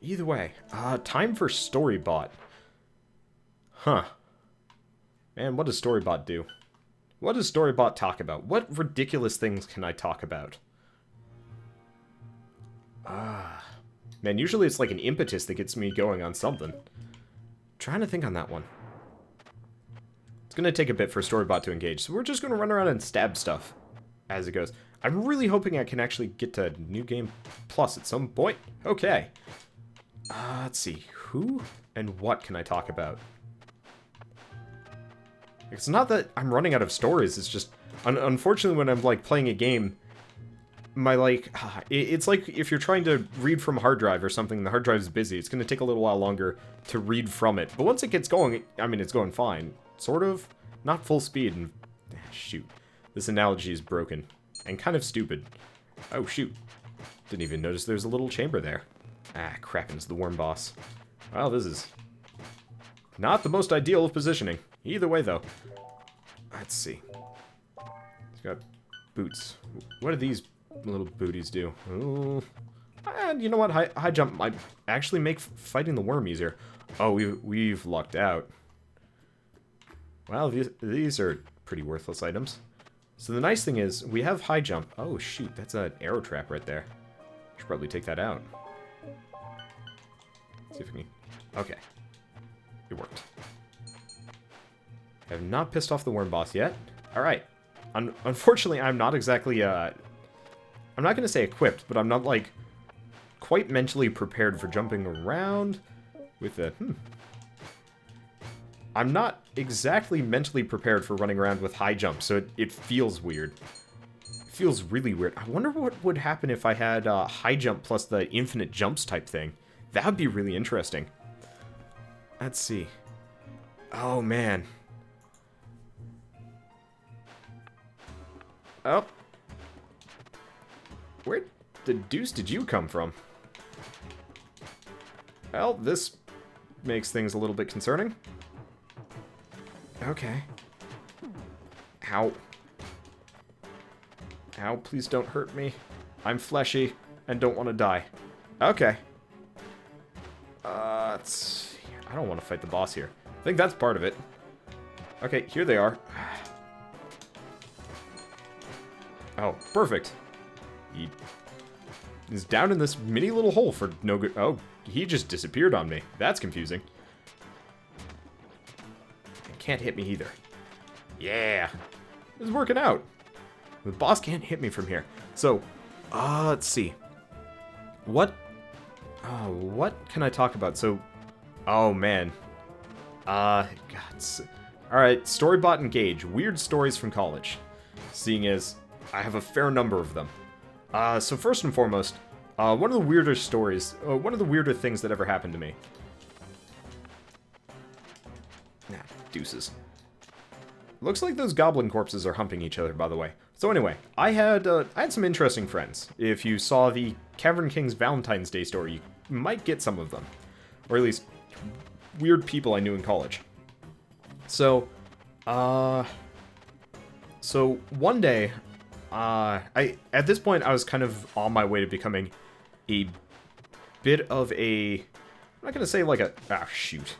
Either way, time for Storybot. Huh. Man, what does Storybot do? What does Storybot talk about? What ridiculous things can I talk about? Man, usually it's like an impetus that gets me going on something. Trying to think on that one. It's gonna take a bit for Storybot to engage, so we're just gonna run around and stab stuff as it goes. I'm really hoping I can actually get to New Game Plus at some point. Okay. Let's see. Who and what can I talk about? It's not that I'm running out of stories, it's just... Unfortunately, when I'm, like, playing a game, my, like... It's like if you're trying to read from a hard drive or something, and the hard drive's busy, it's gonna take a little while longer to read from it. But once it gets going, I mean, it's going fine. Sort of. Not full speed, and... Shoot. This analogy is broken. And kind of stupid. Oh, shoot. Didn't even notice there's a little chamber there. Ah, crap, it's the worm boss. Well, this is... not the most ideal of positioning. Either way, though. Let's see. It's got boots. What do these little booties do? Ooh. And you know what? High jump might actually make fighting the worm easier. Oh, we've lucked out. Well, these are pretty worthless items. So the nice thing is, we have high jump. Oh, shoot. That's an arrow trap right there. Should probably take that out. See if we can... okay. It worked. I have not pissed off the worm boss yet. Alright. Unfortunately, I'm not exactly, I'm not gonna say equipped, but I'm not, like, quite mentally prepared for jumping around with a... I'm not exactly mentally prepared for running around with high jump, so it feels weird. It feels really weird. I wonder what would happen if I had high jump plus the infinite jumps type thing. That would be really interesting. Let's see. Oh, man. Oh. Where the deuce did you come from? Well, this makes things a little bit concerning. Okay. Ow. Ow, please don't hurt me. I'm fleshy and don't want to die. Okay. Let's see. I don't want to fight the boss here. I think that's part of it. Okay, here they are. Oh, perfect. He's down in this mini little hole for no good... oh, he just disappeared on me. That's confusing. Can't hit me either. Yeah. It's working out. The boss can't hit me from here. So, let's see. What can I talk about? So, oh man. God. Alright, Storybot Engage. Weird stories from college. Seeing as I have a fair number of them. So first and foremost, one of the weirder stories, one of the weirder things that ever happened to me. Nah, deuces. Looks like those goblin corpses are humping each other, by the way. So anyway, I had some interesting friends. If you saw the Cavern King's Valentine's Day story, you might get some of them. Or at least, weird people I knew in college. So, one day, at this point, I was kind of on my way to becoming a bit of a... I'm not gonna say like a... ah, shoot.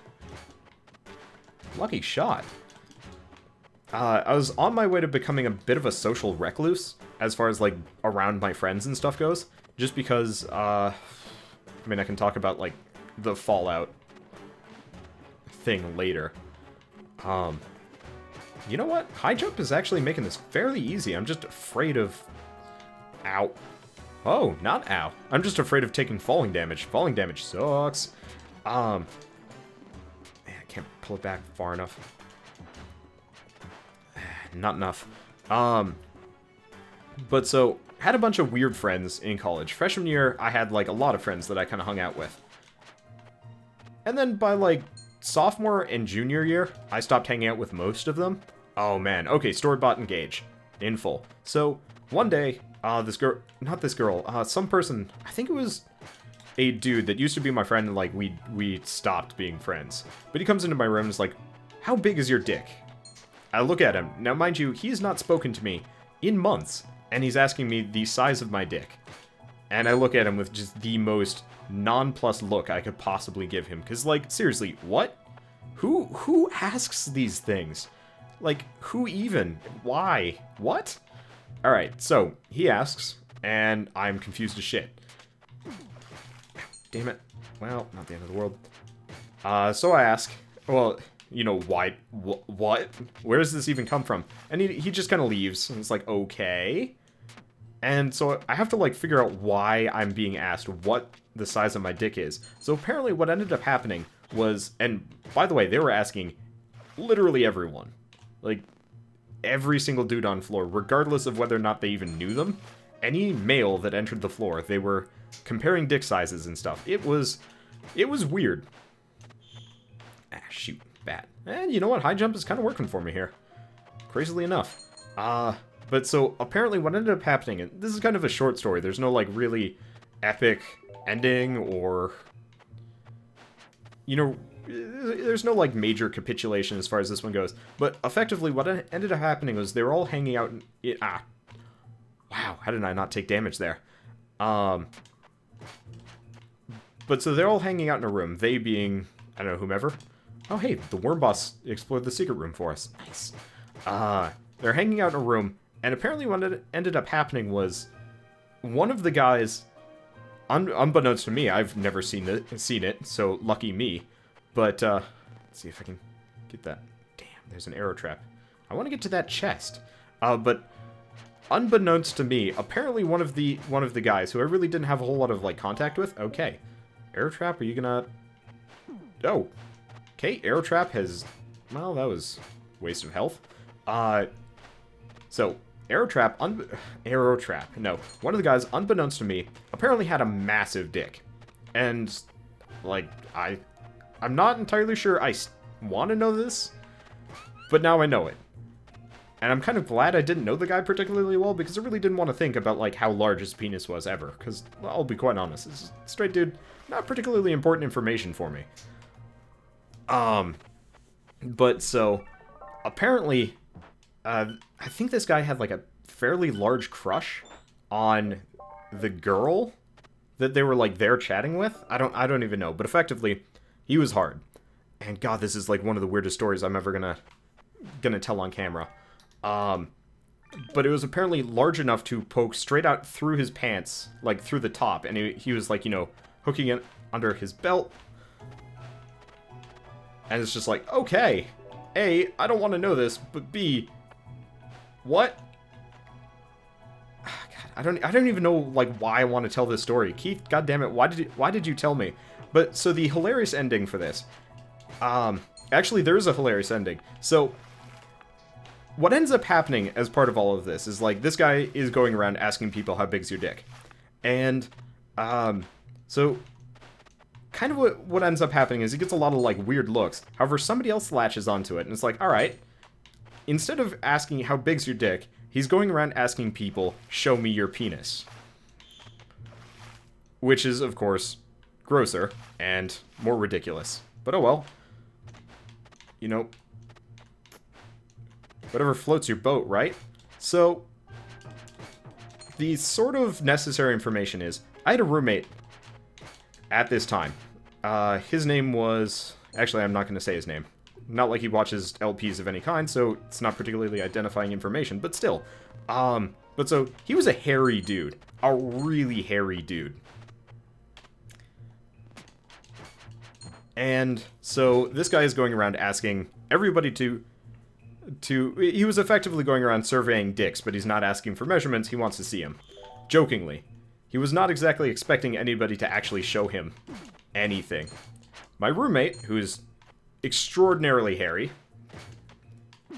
Lucky shot. I was on my way to becoming a bit of a social recluse, as far as, like, around my friends and stuff goes. Just because, I mean, I can talk about, like, the Fallout thing later. You know what? High jump is actually making this fairly easy. I'm just afraid of... ow. Oh, not ow. I'm just afraid of taking falling damage. Falling damage sucks. Man, I can't pull it back far enough. Not enough. But so, had a bunch of weird friends in college. Freshman year, I had, like, a lot of friends that I kind of hung out with. And then by, like, sophomore and junior year, I stopped hanging out with most of them. Oh, man. Okay, Storybot Engage. In full. So, one day, this girl... not this girl. Some person... I think it was a dude that used to be my friend, and, like, we stopped being friends. But he comes into my room and is like, how big is your dick? I look at him. Now, mind you, he's not spoken to me in months, and he's asking me the size of my dick. And I look at him with just the most nonplussed look I could possibly give him. Because, like, seriously, what? Who asks these things? Like, who even? Why? What? Alright, so, he asks, and I'm confused as shit. Damn it. Well, not the end of the world. So I ask, well, you know, why? What? Where does this even come from? And he just kind of leaves, and it's like, okay. And so I have to, like, figure out why I'm being asked what the size of my dick is. So apparently what ended up happening was, and by the way, they were asking literally everyone. Like, every single dude on floor, regardless of whether or not they even knew them. Any male that entered the floor, they were comparing dick sizes and stuff. It was weird. Ah, shoot, bad. And you know what? High jump is kind of working for me here. Crazily enough. But so, apparently what ended up happening, and this is kind of a short story, there's no, like, really epic ending, or, you know, there's no, like, major capitulation as far as this one goes. But, effectively, what ended up happening was they were all hanging out in... Wow, how did I not take damage there? But so they're all hanging out in a room, they being, I don't know, whomever. Oh, hey, the worm boss explored the secret room for us. Nice. They're hanging out in a room, and apparently what ended up happening was one of the guys, unbeknownst to me, I've never seen it, so lucky me. But, let's see if I can get that. Damn, there's an arrow trap. I want to get to that chest. But unbeknownst to me, apparently one of the guys who I really didn't have a whole lot of, like, contact with. Okay, arrow trap, are you gonna... Oh, okay, arrow trap has... Well, that was waste of health. So, arrow trap, no. One of the guys, unbeknownst to me, apparently had a massive dick. And, like, I'm not entirely sure I want to know this, but now I know it. And I'm kind of glad I didn't know the guy particularly well, because I really didn't want to think about, like, how large his penis was ever. Because, well, I'll be quite honest, this is, straight dude, not particularly important information for me. But so, apparently, I think this guy had, like, a fairly large crush on the girl that they were, like, there chatting with. I don't even know, but effectively, he was hard. And God, this is, like, one of the weirdest stories I'm ever gonna tell on camera. But it was apparently large enough to poke straight out through his pants, like, through the top, and he was, like, you know, hooking it under his belt. And it's just like, okay, A, I don't want to know this, but B, what? God, I don't even know, like, why I want to tell this story. Keith, goddammit, why did you tell me? But, so the hilarious ending for this, actually, there is a hilarious ending. So, what ends up happening as part of all of this is, like, this guy is going around asking people how big's your dick. And, so, kind of what ends up happening is he gets a lot of, like, weird looks. However, somebody else latches onto it, and it's like, alright, instead of asking how big's your dick, he's going around asking people, show me your penis. Which is, of course, grosser and more ridiculous. But oh well. You know, whatever floats your boat, right? So, the sort of necessary information is, I had a roommate at this time. His name was... Actually, I'm not going to say his name. Not like he watches LPs of any kind, so it's not particularly identifying information, but still. But so, he was a hairy dude. A really hairy dude. And so, this guy is going around asking everybody to... He was effectively going around surveying dicks, but he's not asking for measurements, he wants to see him. Jokingly. He was not exactly expecting anybody to actually show him anything. My roommate, who's extraordinarily hairy,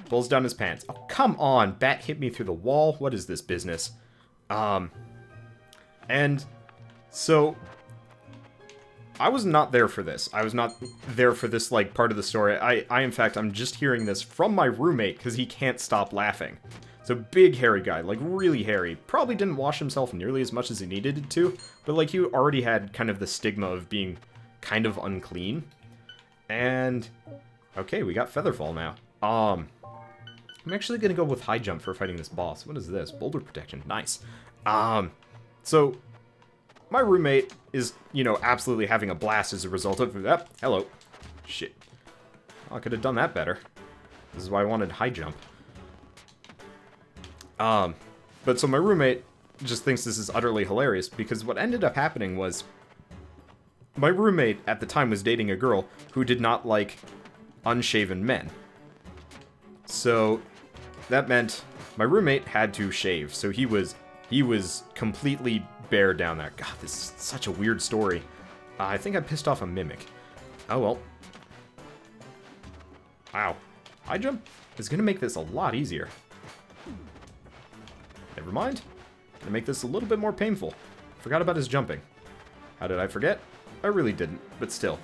pulls down his pants. Oh, come on! Bat hit me through the wall. What is this business? And so I was not there for this. I was not there for this, like, part of the story. In fact, I'm just hearing this from my roommate because he can't stop laughing. So, big hairy guy, like, really hairy. Probably didn't wash himself nearly as much as he needed to, but, like, he already had kind of the stigma of being kind of unclean. And, okay, we got Featherfall now. I'm actually gonna go with high jump for fighting this boss. What is this? Boulder protection. Nice. So, my roommate is, you know, absolutely having a blast as a result of that. Hello. Shit. I could have done that better. This is why I wanted high jump. But so my roommate just thinks this is utterly hilarious, because what ended up happening was my roommate at the time was dating a girl who did not like unshaven men. So that meant my roommate had to shave. So he was completely bare down there. God, this is such a weird story. I think I pissed off a mimic. Oh well. Wow. High jump is going to make this a lot easier. Never mind. Gonna make this a little bit more painful. Forgot about his jumping. How did I forget? I really didn't, but still.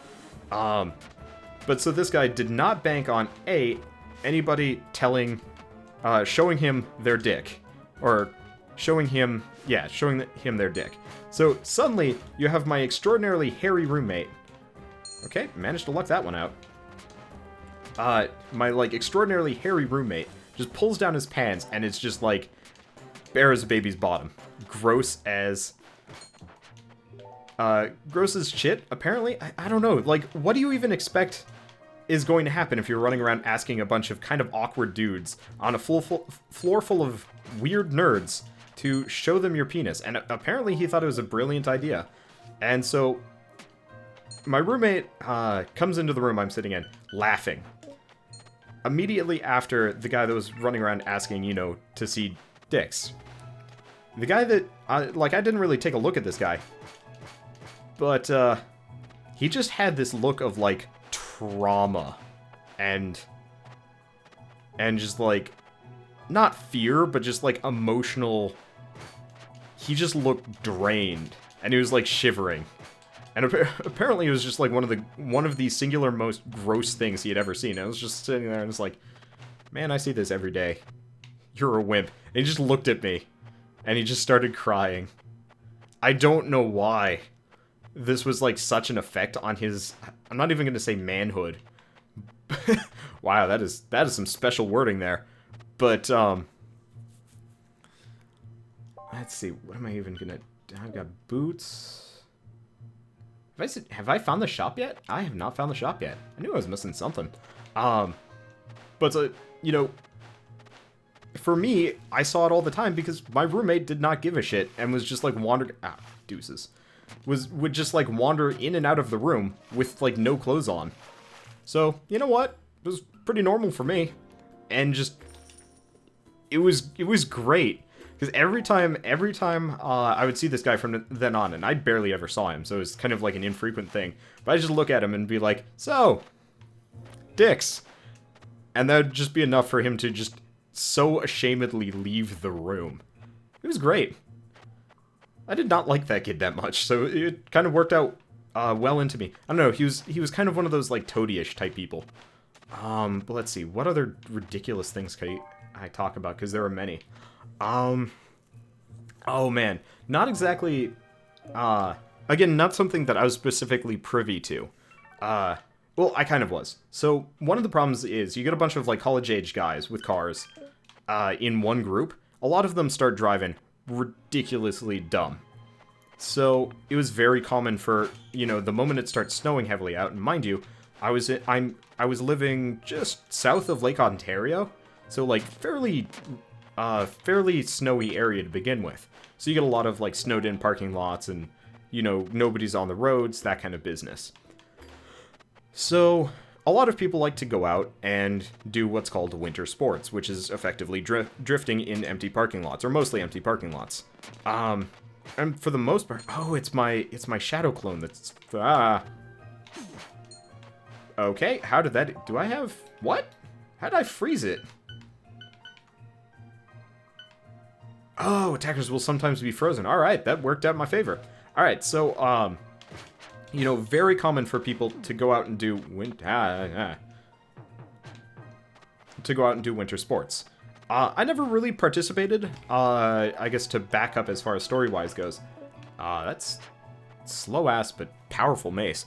But so this guy did not bank on anybody showing him their dick. Or showing him their dick. So suddenly, you have my extraordinarily hairy roommate. Okay, managed to luck that one out. My, like, extraordinarily hairy roommate just pulls down his pants, and it's just, like, bare as a baby's bottom. Gross as shit, apparently. I don't know. Like, what do you even expect is going to happen if you're running around asking a bunch of kind of awkward dudes on a floor full of weird nerds to show them your penis? And apparently he thought it was a brilliant idea. And so my roommate comes into the room I'm sitting in, laughing. Immediately after the guy that was running around asking, you know, to see dicks. The guy that, I didn't really take a look at this guy. But, he just had this look of, like, trauma. And just, like, not fear, but just, like, emotional. He just looked drained. And he was, like, shivering. And apparently it was just, like, one of the singular most gross things he had ever seen. I was just sitting there and was like, man, I see this every day. You're a wimp. And he just looked at me. And he just started crying. I don't know why this was, like, such an effect on his... I'm not even going to say manhood. Wow, that is some special wording there. But, let's see. What am I even going to... I've got boots. Have I found the shop yet? I have not found the shop yet. I knew I was missing something. But, you know... For me, I saw it all the time because my roommate did not give a shit and was just like wandered... Ah, deuces. Would just like wander in and out of the room with like no clothes on. So, you know what? It was pretty normal for me. And just... It was great. Because every time I would see this guy from then on, and I barely ever saw him, so it was kind of like an infrequent thing. But I just look at him and be like, so, dicks. And that would just be enough for him to just so ashamedly leave the room. It was great. I did not like that kid that much, so it kind of worked out well into me. I don't know, he was kind of one of those like toady-ish type people. But let's see, what other ridiculous things can I talk about? Because there are many. Oh man, not exactly. Again, not something that I was specifically privy to. Well, I kind of was. So one of the problems is you get a bunch of like college-age guys with cars in one group. A lot of them start driving ridiculously dumb. So it was very common for, you know, the moment it starts snowing heavily out, and mind you, I was living just south of Lake Ontario, so like fairly snowy area to begin with. So you get a lot of like snowed in parking lots and, you know, nobody's on the roads, that kind of business. So a lot of people like to go out and do what's called winter sports, which is effectively drifting in empty parking lots, or mostly empty parking lots. And for the most part, oh, it's my shadow clone that's, Okay, how did that, do I have, what? How did I freeze it? Oh, attackers will sometimes be frozen. Alright, that worked out in my favor. Alright, so, you know, very common for people to go out and do winter sports. I never really participated, I guess to back up as far as story-wise goes. That's slow-ass but powerful mace.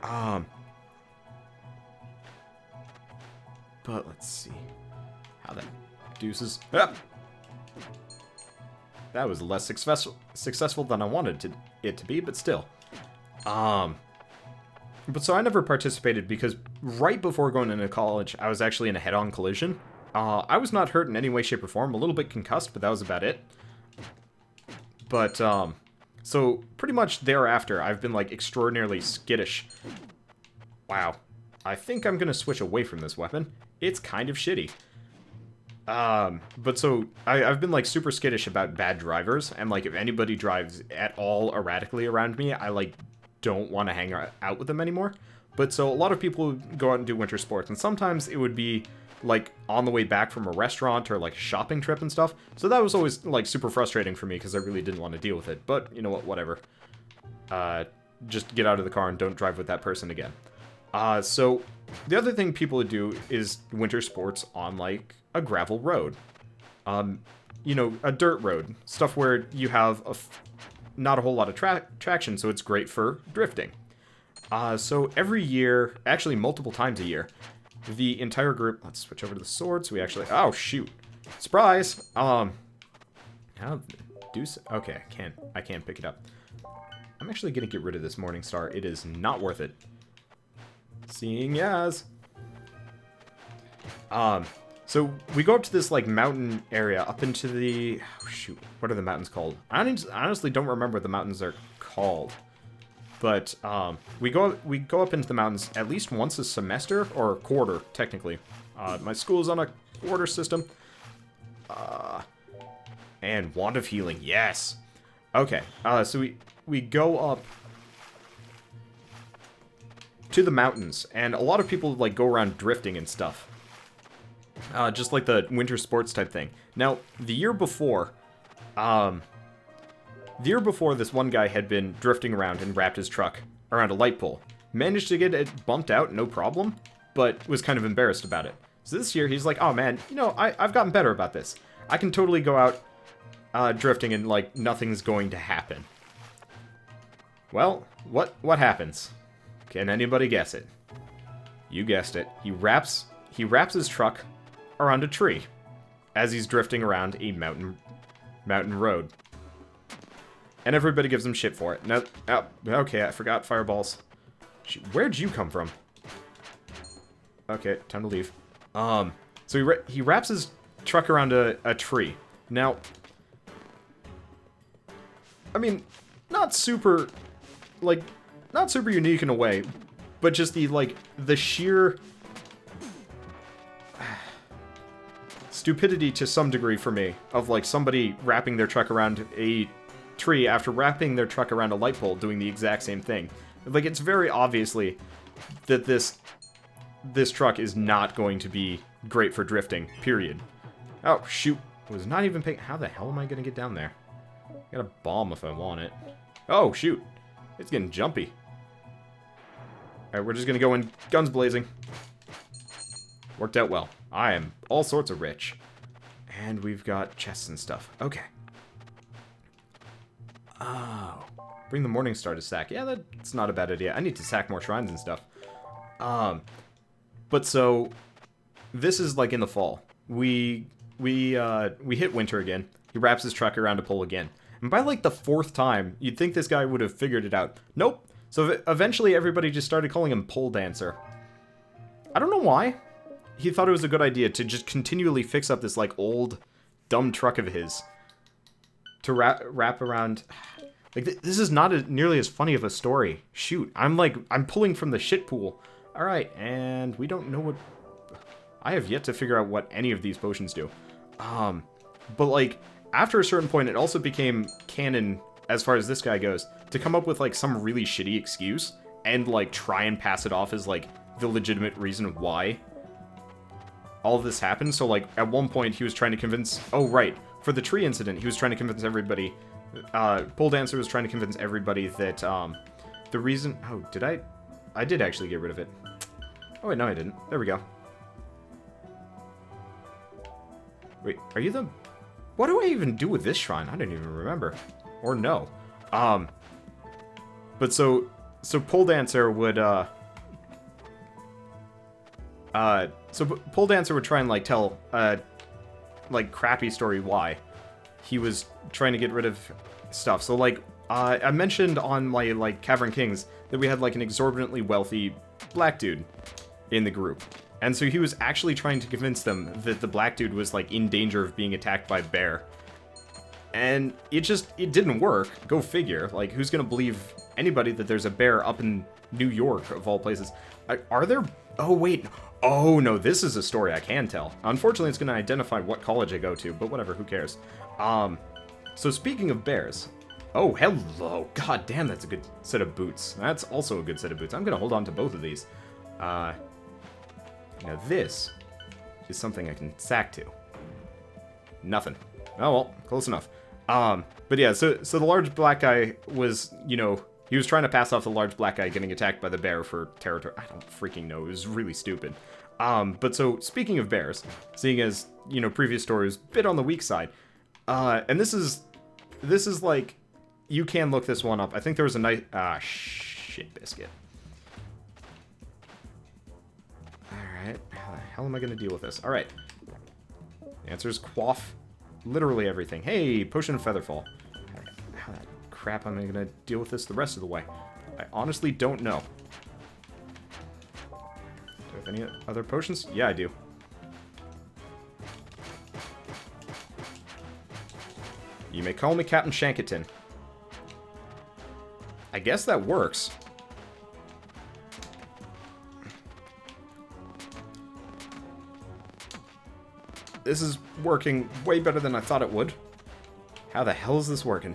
But let's see how that deuces. Ah! That was less successful than I wanted it to be, but still. But so I never participated because right before going into college, I was actually in a head-on collision. I was not hurt in any way, shape, or form. A little bit concussed, but that was about it. But, so pretty much thereafter, I've been, like, extraordinarily skittish. Wow. I think I'm gonna switch away from this weapon. It's kind of shitty. But so, I've been, like, super skittish about bad drivers, and, like, if anybody drives at all erratically around me, I, like, don't want to hang out with them anymore. But so, a lot of people go out and do winter sports, and sometimes it would be, like, on the way back from a restaurant or, like, a shopping trip and stuff. So that was always, like, super frustrating for me, because I really didn't want to deal with it. But, you know what, whatever. Just get out of the car and don't drive with that person again. So, the other thing people would do is winter sports on, like, a gravel road. You know, a dirt road. Stuff where you have not a whole lot of traction, so it's great for drifting. So every year, actually multiple times a year, the entire group... Let's switch over to the sword, so we actually... Oh, shoot. Surprise! How do... Okay, I can't pick it up. I'm actually gonna get rid of this Morning Star. It is not worth it. Seeing as... So we go up to this, like, mountain area, up into the... Oh, shoot. What are the mountains called? I honestly don't remember what the mountains are called. But, we go up into the mountains at least once a semester, or a quarter, technically. My school is on a quarter system. And Wand of Healing, yes! Okay, so we go up to the mountains, and a lot of people, like, go around drifting and stuff. Just like the winter sports type thing. Now, the year before, this one guy had been drifting around and wrapped his truck around a light pole. Managed to get it bumped out, no problem, but was kind of embarrassed about it. So this year, he's like, oh man, you know, I've gotten better about this. I can totally go out drifting and, like, nothing's going to happen. Well, what happens? Can anybody guess it? You guessed it. He wraps his truck around a tree as he's drifting around a mountain road. And everybody gives him shit for it. Now, okay, I forgot fireballs. Where'd you come from? Okay, time to leave. So he wraps his truck around a tree. Now, I mean, not super unique in a way, but just the sheer stupidity to some degree for me of, like, somebody wrapping their truck around a tree after wrapping their truck around a light pole doing the exact same thing. Like, it's very obviously that this truck is not going to be great for drifting, period. Oh, shoot. Was not even paying... How the hell am I going to get down there? I got a bomb if I want it. Oh, shoot. It's getting jumpy. Alright, we're just going to go in guns blazing. Worked out well. I am all sorts of rich. And we've got chests and stuff. Okay. Oh. Bring the Morning Star to sack. Yeah, that's not a bad idea. I need to sack more shrines and stuff. But so, this is, like, in the fall. We hit winter again. He wraps his truck around a pole again. And by, like, the fourth time, you'd think this guy would have figured it out. Nope. So eventually everybody just started calling him Pole Dancer. I don't know why. He thought it was a good idea to just continually fix up this, like, old, dumb truck of his. To wrap around... Like, this is not nearly as funny of a story. Shoot, I'm pulling from the shit pool. Alright, and we don't know what... I have yet to figure out what any of these potions do. But, like, after a certain point, it also became canon, as far as this guy goes, to come up with, like, some really shitty excuse, and, like, try and pass it off as, like, the legitimate reason why all of this happened. So, like, at one point, he was trying to convince... Oh, right. For the tree incident, he was trying to convince everybody... Pole Dancer was trying to convince everybody that, the reason... Oh, did I... I did actually get rid of it. Oh, wait, no, I didn't. There we go. Wait, are you the... What do I even do with this shrine? I don't even remember. Or no. But so Pole Dancer would, So Pole Dancer would try and, like, tell, like, crappy story why he was trying to get rid of stuff. So, like, I mentioned on my, like, Cavern Kings that we had, like, an exorbitantly wealthy black dude in the group. And so he was actually trying to convince them that the black dude was, like, in danger of being attacked by a bear. And it didn't work. Go figure. Like, who's gonna believe anybody that there's a bear up in New York, of all places? Are there... Oh, wait. Oh, no, this is a story I can tell. Unfortunately, it's gonna identify what college I go to, but whatever, who cares? So speaking of bears... Oh, hello. God damn, that's a good set of boots. That's also a good set of boots. I'm gonna hold on to both of these. Now this is something I can sack to. Nothing. Oh, well, close enough. But yeah, so the large black guy was, you know, he was trying to pass off the large black guy getting attacked by the bear for territory. I don't freaking know. It was really stupid. But so, speaking of bears, seeing as, you know, previous stories, bit on the weak side, and this is like, you can look this one up. I think there was a nice... shit biscuit. Alright, how the hell am I gonna deal with this? Alright. The answer is quaff literally everything. Hey, potion of featherfall. How the crap am I gonna deal with this the rest of the way? I honestly don't know. Do I have any other potions? Yeah, I do. You may call me Captain Shankaton. I guess that works. This is working way better than I thought it would. How the hell is this working?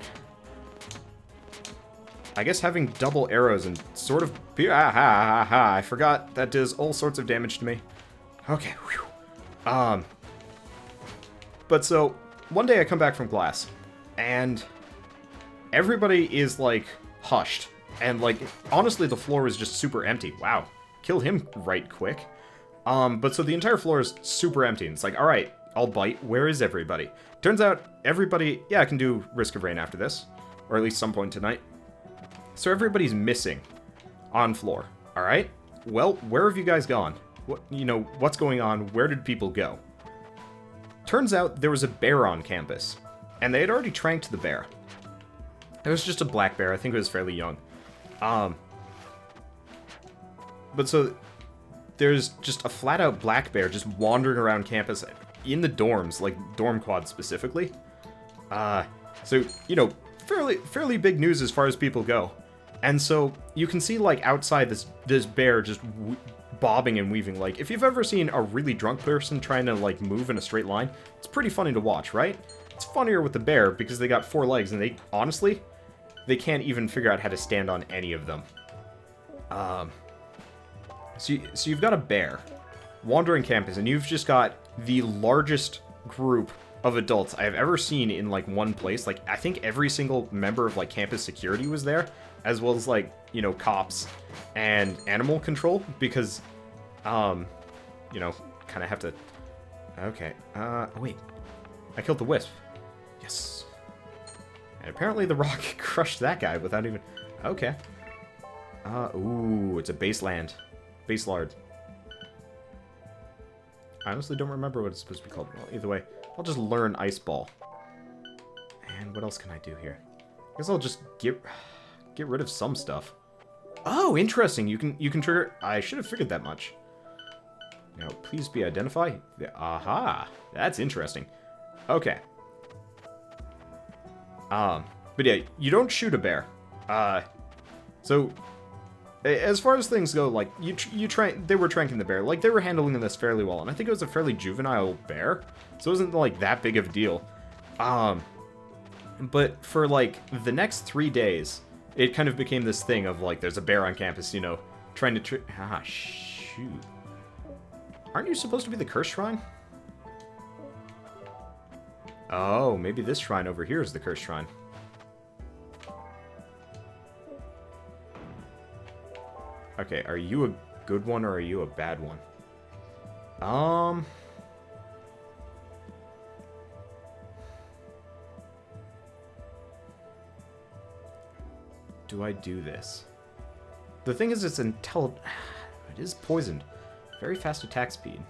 I guess having double arrows and sort of... I forgot that does all sorts of damage to me. Okay, whew. But so, one day I come back from class, and everybody is, like, hushed. And, like, honestly, the floor is just super empty. Wow. Killed him right quick. But so the entire floor is super empty. And it's like, alright, I'll bite. Where is everybody? Turns out everybody... Yeah, I can do Risk of Rain after this. Or at least some point tonight. So everybody's missing on floor. Alright? Well, where have you guys gone? What, you know, what's going on? Where did people go? Turns out there was a bear on campus. And they had already tranked the bear. It was just a black bear. I think it was fairly young. But so... There's just a flat-out black bear just wandering around campus in the dorms, like dorm quad specifically. So, you know, fairly big news as far as people go. And so you can see, like, outside this bear just bobbing and weaving. Like, if you've ever seen a really drunk person trying to, like, move in a straight line, it's pretty funny to watch, right? It's funnier with the bear because they got 4 legs and they, honestly, they can't even figure out how to stand on any of them. So you've got a bear wandering campus, and you've just got the largest group of adults I have ever seen in, like, one place. Like, I think every single member of, like, campus security was there, as well as, like, you know, cops and animal control, because, you know, kind of have to... Okay, wait. I killed the wisp. Yes. And apparently the rock crushed that guy without even... Okay. Ooh, it's a baseland. Base lard. I honestly don't remember what it's supposed to be called. Well, either way, I'll just learn Ice Ball. And what else can I do here? I guess I'll just get rid of some stuff. Oh, interesting. You can trigger... I should have figured that much. Now, please be identified. Aha! That's interesting. Okay. But yeah, you don't shoot a bear. So... As far as things go, like, they were tranking the bear. Like, they were handling this fairly well, and I think it was a fairly juvenile bear, so it wasn't, like, that big of a deal. But for, like, the next 3 days, it kind of became this thing of, like, there's a bear on campus, you know, trying to shoot. Aren't you supposed to be the cursed shrine? Oh, maybe this shrine over here is the cursed shrine. Okay, are you a good one or are you a bad one? Do I do this? The thing is, it's it is poisoned. Very fast attack speed.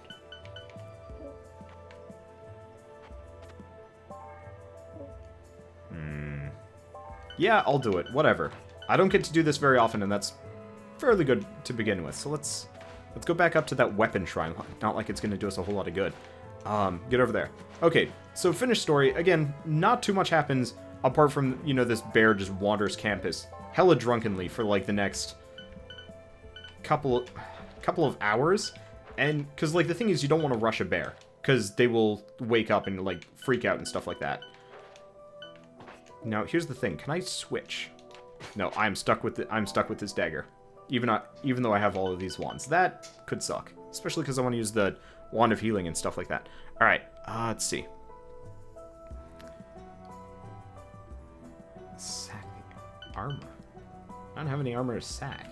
Yeah, I'll do it. Whatever. I don't get to do this very often, and that's fairly good to begin with. So let's go back up to that weapon shrine. Not like it's going to do us a whole lot of good. Get over there. Okay, so finished story. Again, not too much happens apart from, you know, this bear just wanders campus hella drunkenly for, like, the next couple of hours. And, because, like, the thing is, you don't want to rush a bear, because they will wake up and, like, freak out and stuff like that. Now, here's the thing. Can I switch? No, I'm stuck with this dagger. Even though I have all of these wands. That could suck. Especially because I want to use the wand of healing and stuff like that. Alright, let's see. Sack armor. I don't have any armor to sack.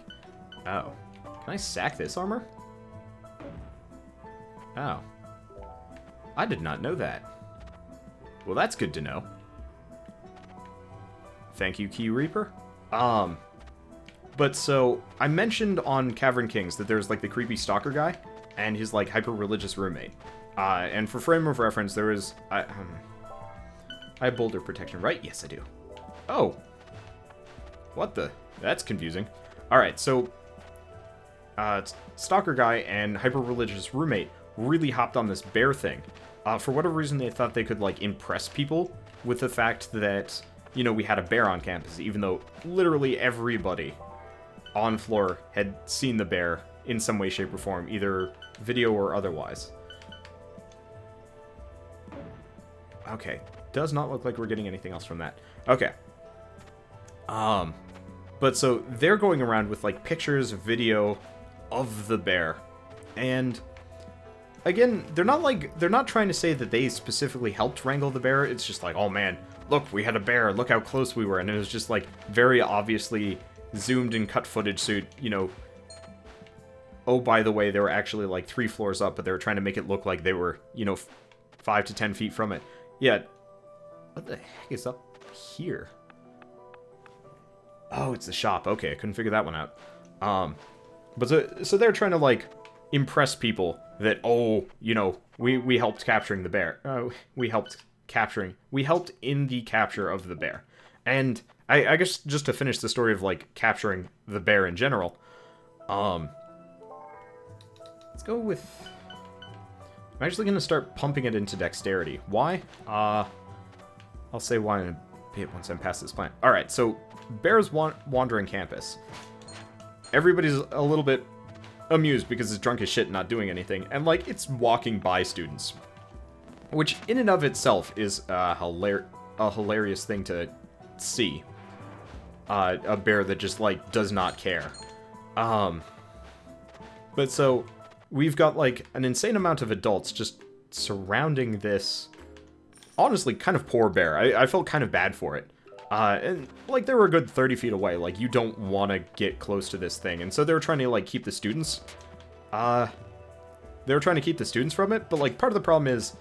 Oh. Can I sack this armor? Oh. I did not know that. Well, that's good to know. Thank you, Key Reaper. But so, I mentioned on Cavern Kings that there's, like, the creepy stalker guy and his, like, hyper-religious roommate. And for frame of reference, there is... I have boulder protection, right? Yes, I do. Oh. What the... That's confusing. Alright, so... stalker guy and hyper-religious roommate really hopped on this bear thing. For whatever reason, they thought they could, like, impress people with the fact that, you know, we had a bear on campus, even though literally everybody on floor had seen the bear in some way, shape, or form, either video or otherwise. Okay, does not look like we're getting anything else from that. Okay. But so they're going around with, like, pictures, video of the bear, and again, they're not trying to say that they specifically helped wrangle the bear. It's just like, oh man, look, we had a bear, look how close we were, and it was just, like, very obviously zoomed in cut footage, so, you know, oh, by the way, they were actually, like, 3 floors up, but they were trying to make it look like they were, you know, 5 to 10 feet from it. Yeah. What the heck is up here? Oh, it's the shop. Okay, I couldn't figure that one out. But so they're trying to, like, impress people that, oh, you know, we helped capturing the bear. We helped in the capture of the bear. And I guess just to finish the story of, like, capturing the bear in general, let's go with... I'm actually going to start pumping it into dexterity. Why? I'll say why in a bit once I'm past this plan. Alright, so bear's wandering campus. Everybody's a little bit amused because it's drunk as shit and not doing anything, and, like, it's walking by students. Which, in and of itself, is a hilarious thing to see. A bear that just, like, does not care. But so, we've got, like, an insane amount of adults just surrounding this, honestly, kind of poor bear. I felt kind of bad for it. And, like, they were a good 30 feet away. Like, you don't want to get close to this thing. And so they were trying to, like, keep the students. They were trying to keep the students from it. But, like, part of the problem is,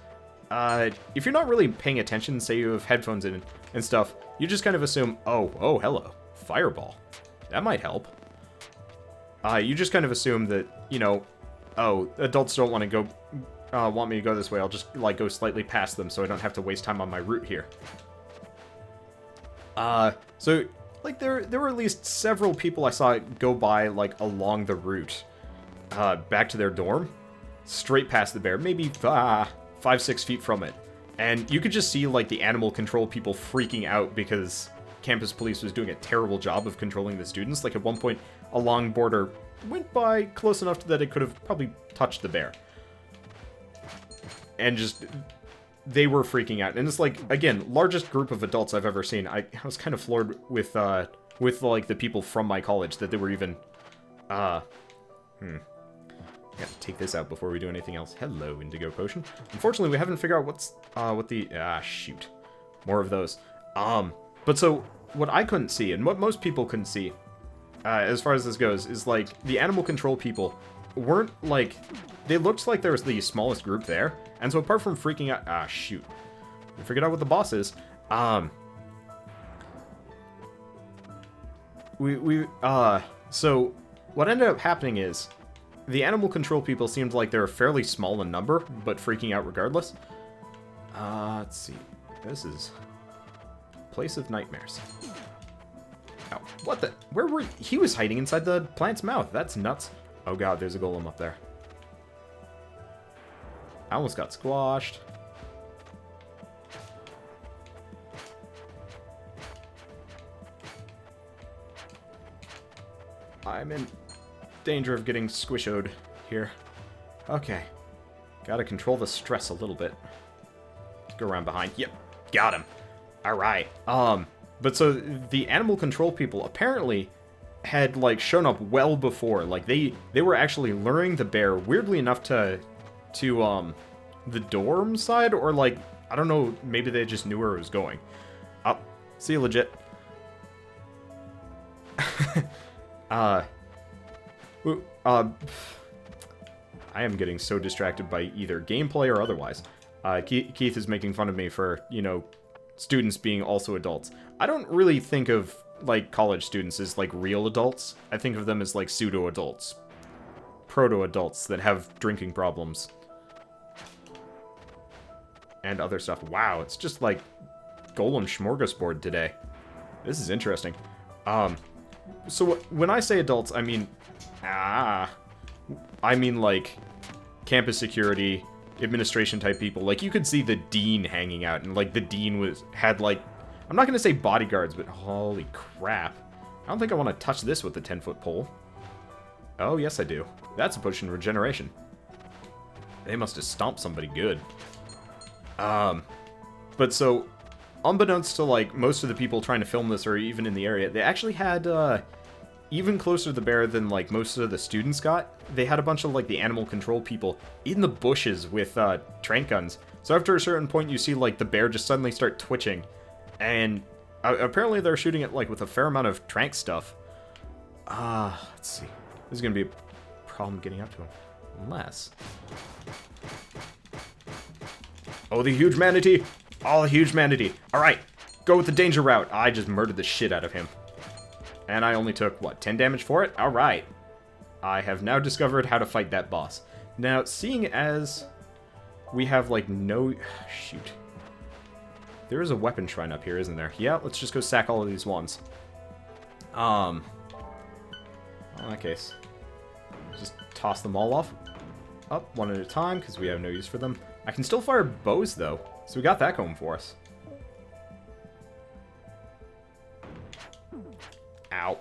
if you're not really paying attention, say you have headphones in and stuff, you just kind of assume, oh, hello, fireball. That might help. You just kind of assume that, you know, oh, adults don't want to go, want me to go this way. I'll just, like, go slightly past them so I don't have to waste time on my route here. So, like, there were at least several people I saw go by, like, along the route, back to their dorm, straight past the bear, maybe, 5-6 feet from it. And you could just see, like, the animal control people freaking out because campus police was doing a terrible job of controlling the students. Like, at one point, a long border went by close enough that it could have probably touched the bear. And just... they were freaking out. And it's like, again, largest group of adults I've ever seen. I was kind of floored with like, the people from my college that they were even, Gotta take this out before we do anything else. Hello, Indigo Potion. Unfortunately, we haven't figured out what the, shoot. More of those. But so, what I couldn't see, and what most people couldn't see, as far as this goes, is, like, the animal control people weren't, like, they looked like there was the smallest group there, and so apart from freaking out, shoot, we figured out what the boss is, so what ended up happening is, the animal control people seemed like they were fairly small in number, but freaking out regardless. Let's see, this is Place of Nightmares. Oh, what the? Where were he? Was hiding inside the plant's mouth. That's nuts. Oh god, there's a golem up there. I almost got squashed. I'm in danger of getting squishoed here. Okay. Gotta control the stress a little bit. Go around behind. Yep. Got him. Alright. But so the animal control people apparently had, like, shown up well before. Like, they were actually luring the bear, weirdly enough, to the dorm side, or, like, I don't know, maybe they just knew where it was going. Oh, see you, legit. I am getting so distracted by either gameplay or otherwise. Keith is making fun of me for, you know, students being also adults. I don't really think of, like, college students as, like, real adults. I think of them as, like, pseudo-adults. Proto-adults that have drinking problems. And other stuff. Wow, it's just, like, golem smorgasbord today. This is interesting. So when I say adults, I mean... like, campus security, administration type people. Like, you could see the dean hanging out, and, like, the dean had, like... I'm not gonna say bodyguards, but holy crap. I don't think I want to touch this with the 10-foot pole. Oh, yes I do. That's a potion of regeneration. They must have stomped somebody good. But so, unbeknownst to, like, most of the people trying to film this, or even in the area, they actually had, even closer to the bear than, like, most of the students got. They had a bunch of, like, the animal control people in the bushes with, trank guns. So after a certain point, you see, like, the bear just suddenly start twitching. And apparently they're shooting it, like, with a fair amount of trank stuff. Let's see. This is gonna be a problem getting up to him. Unless... Oh, the huge manatee! Oh, the huge manatee! Alright, go with the danger route. I just murdered the shit out of him. And I only took, what, 10 damage for it? Alright. I have now discovered how to fight that boss. Now, seeing as we have, like, no... Shoot. There is a weapon shrine up here, isn't there? Yeah, let's just go sack all of these ones. In that case, just toss them all off. Up, one at a time, because we have no use for them. I can still fire bows, though, so we got that going for us. Ow.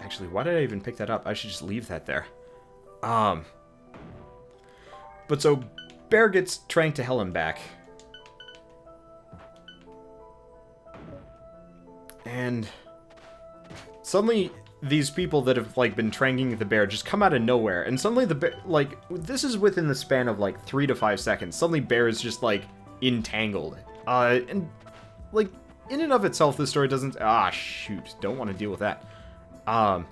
Actually, why did I even pick that up? I should just leave that there. But so, bear gets tranked to hell and back. And suddenly, these people that have, like, been tranking the bear just come out of nowhere. And suddenly the bear, like, this is within the span of, like, 3 to 5 seconds. Suddenly bear is just, like, entangled. And, like, in and of itself, this story doesn't... Ah, shoot. Don't want to deal with that. And,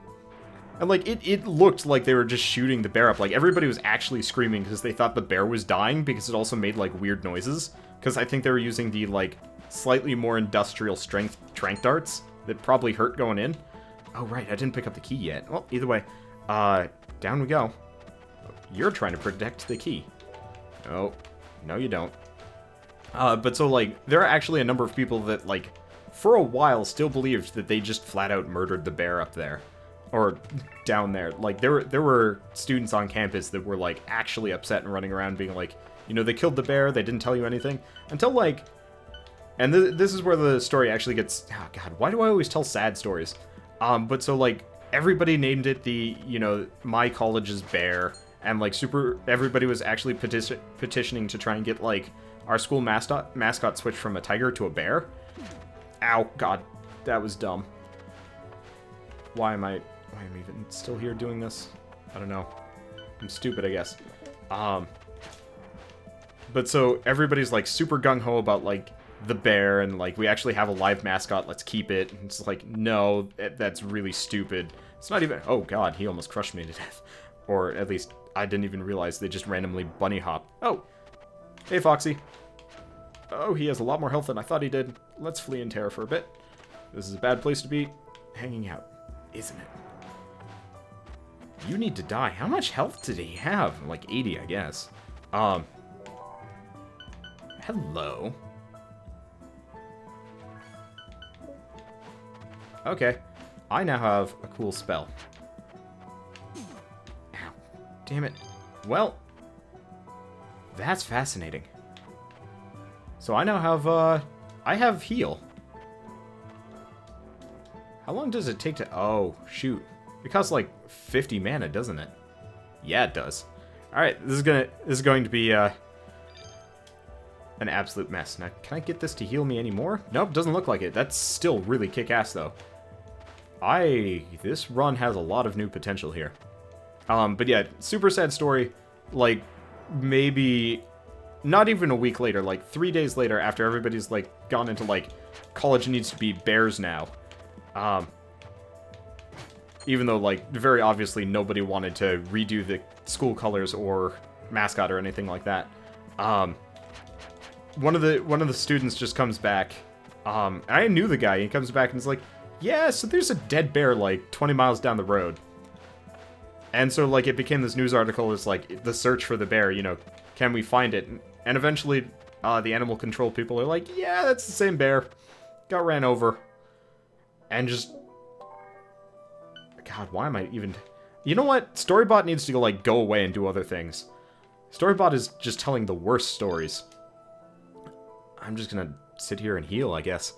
like, it looked like they were just shooting the bear up. Like, everybody was actually screaming because they thought the bear was dying because it also made, like, weird noises. Because I think they were using the, like, slightly more industrial strength trank darts that probably hurt going in. Oh, right, I didn't pick up the key yet. Well, either way, down we go. You're trying to protect the key. Oh, no you don't. But so, like, there are actually a number of people that, like, for a while still believed that they just flat out murdered the bear up there. Or down there. Like, there were students on campus that were, like, actually upset and running around being like, you know, they killed the bear, they didn't tell you anything. Until, like... And this is where the story actually gets... Oh, God, why do I always tell sad stories? But so, like, everybody named it the, you know, my college's bear, and, like, everybody was actually petitioning to try and get, like, our school mascot switched from a tiger to a bear. Ow, God, that was dumb. Why am I even still here doing this? I don't know. I'm stupid, I guess. But so, everybody's, like, super gung-ho about, like, the bear, and, like, we actually have a live mascot, let's keep it. And it's like, no, that's really stupid. It's not even... Oh, God, he almost crushed me to death. Or, at least, I didn't even realize they just randomly bunny hop. Oh! Hey, Foxy. Oh, he has a lot more health than I thought he did. Let's flee in terror for a bit. This is a bad place to be hanging out, isn't it? You need to die. How much health did he have? Like 80, I guess. Hello. Okay. I now have a cool spell. Ow. Damn it. Well, that's fascinating. So I now have, I have heal. How long does it take to... Oh, shoot. It costs like 50 mana, doesn't it? Yeah, it does. Alright, this is going to be, an absolute mess. Now, can I get this to heal me anymore? Nope, doesn't look like it. That's still really kick-ass, though. This run has a lot of new potential here. But yeah, super sad story. Like, maybe not even a week later, like 3 days later, after everybody's like gone into like college needs to be bears now. Even though like very obviously nobody wanted to redo the school colors or mascot or anything like that. One of the students just comes back. I knew the guy. He comes back and is like, "Yeah, so there's a dead bear like 20 miles down the road." And so, like, it became this news article. It's like, the search for the bear, you know, can we find it? And eventually, the animal control people are like, yeah, that's the same bear. Got ran over. And just... God, why am I even... You know what? Storybot needs to, like, go away and do other things. Storybot is just telling the worst stories. I'm just gonna sit here and heal, I guess.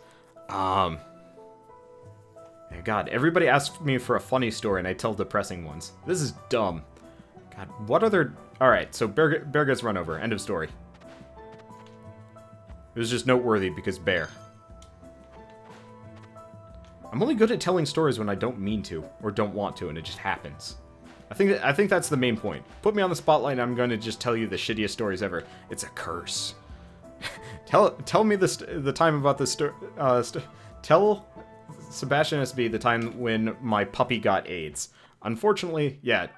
God, everybody asks me for a funny story and I tell depressing ones. This is dumb. God, what other... Alright, so bear gets run over. End of story. It was just noteworthy because bear. I'm only good at telling stories when I don't mean to, or don't want to, and it just happens. I think that's the main point. Put me on the spotlight and I'm going to just tell you the shittiest stories ever. It's a curse. Tell me the time about this story... tell... Sebastian SB the time when my puppy got AIDS. Unfortunately, yeah.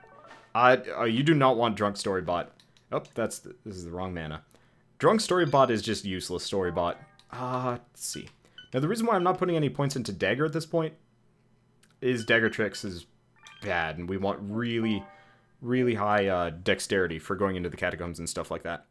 You do not want Drunk Storybot. Oh, this is the wrong mana. Drunk Storybot is just useless Storybot. Let's see. Now, the reason why I'm not putting any points into Dagger at this point is Dagger Tricks is bad, and we want really, really high dexterity for going into the catacombs and stuff like that.